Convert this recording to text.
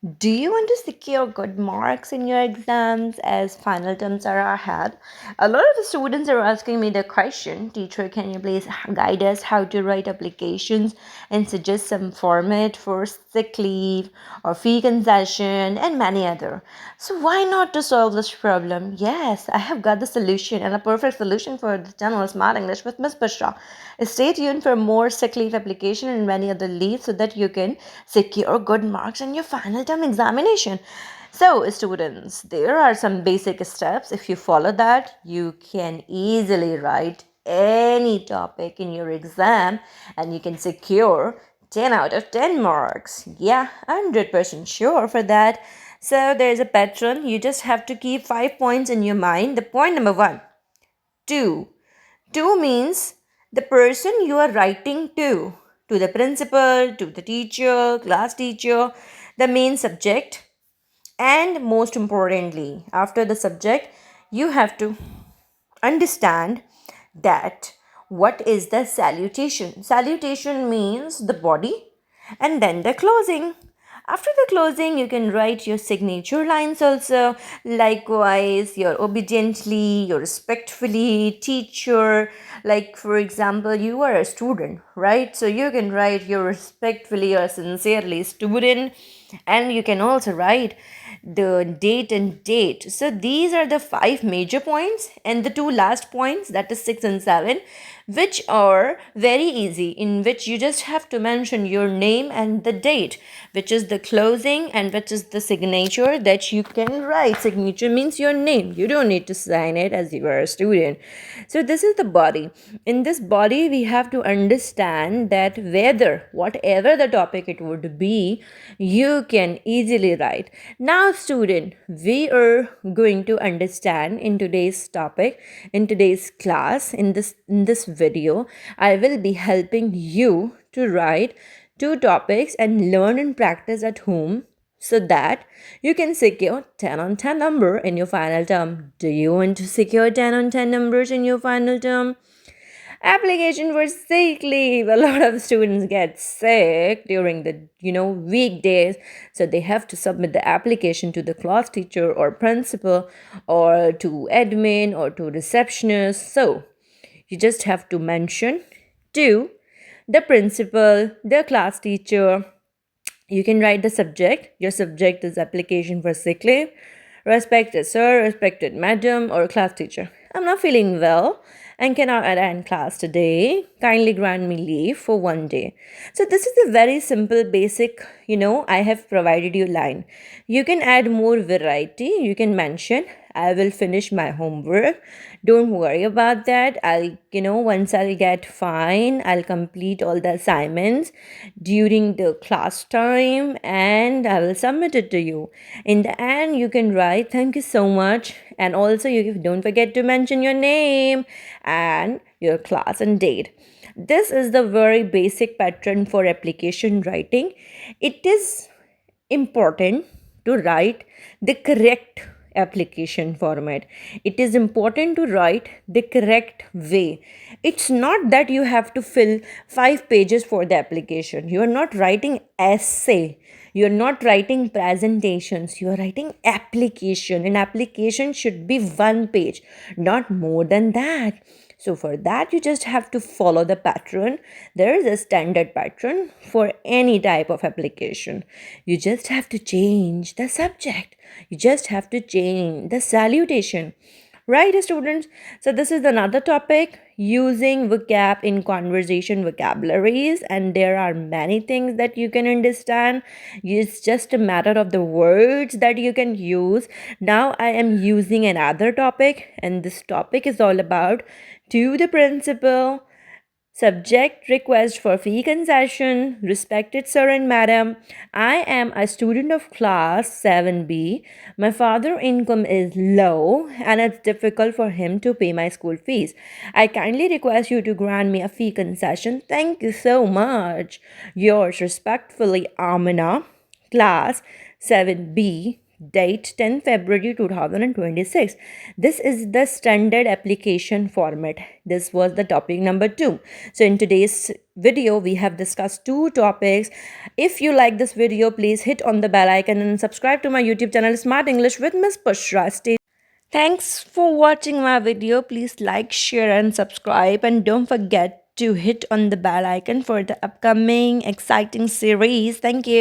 Do you want to secure good marks in your exams as final terms are ahead? A lot of the students are asking me the question, teacher, can you please guide us how to write applications and suggest some format for sick leave or fee concession and many other. So why not to solve this problem? Yes, I have got the solution and a perfect solution for the channel Smart English with Miss Bashra. Stay tuned for more sick leave application and many other leaves so that you can secure good marks in your final term examination. So, students, there are some basic steps. If you follow that, you can easily write any topic in your exam and you can secure 10 out of 10 marks. Yeah, 100% sure for that. So, there's a pattern. You just have to keep 5 points in your mind. The point number one, to. To means the person you are writing to the principal, to the teacher, class teacher, the main subject, and most importantly, after the subject, you have to understand that what is the salutation. Salutation means the body and then the closing. After the closing, you can write your signature lines also. Likewise, your obediently, your respectfully, teacher. Like, for example, you are a student, right? So you can write your respectfully or sincerely student, and you can also write the date and date. So these are the five major points, and the two last points, that is 6 and 7, which are very easy, in which you just have to mention your name and the date, which is the closing and which is the signature that you can write. Signature means your name, you don't need to sign it as you are a student. So this is the body. In this body we have to understand that whether whatever the topic it would be, you can easily write. Now student, we are going to understand in today's topic, in today's class, in this video, I will be helping you to write two topics and learn and practice at home so that you can secure 10 on 10 number in your final term. Do you want to secure 10 on 10 numbers in your final term? Application for sick leave. A lot of students get sick during the weekdays, so they have to submit the application to the class teacher or principal or to admin or to receptionist. So you just have to mention to the principal, the class teacher. You can write the subject. Your subject is application for sick leave. Respected sir, respected madam, or class teacher, I'm not feeling well and cannot attend class today. Kindly grant me leave for one day. So this is a very simple, basic, I have provided you line. You can add more variety. You can mention, I will finish my homework. Don't worry about that. Once I'll get fine, I'll complete all the assignments during the class time and I will submit it to you. In the end, you can write, thank you so much. And also, you don't forget to mention your name and your class and date. This is the very basic pattern for application writing. It is important to write the correct application format. It is important to write the correct way. It's not that you have to fill 5 pages for the application. You are not writing essay, you are not writing presentations, you are writing application. An application should be 1 page, not more than that. So for that, you just have to follow the pattern. There is a standard pattern for any type of application. You just have to change the subject. You just have to change the salutation. Right, students? So this is another topic, using vocab in conversation vocabularies, and there are many things that you can understand. It's just a matter of the words that you can use. Now I am using another topic, and this topic is all about to the principal. Subject, request for fee concession. Respected sir and madam, I am a student of class 7B. My father income is low and it's difficult for him to pay my school fees. I kindly request you to grant me a fee concession. Thank you so much. Yours respectfully, Amina, class 7B, Date 10 February 2026. This is the standard application format. This was the topic number 2. So in today's video we have discussed 2 topics. If you like this video, please hit on the bell icon and subscribe to my YouTube channel Smart English with Miss Pushra. Thanks for watching my video. Please like, share and subscribe, and don't forget to hit on the bell icon for the upcoming exciting series. Thank you.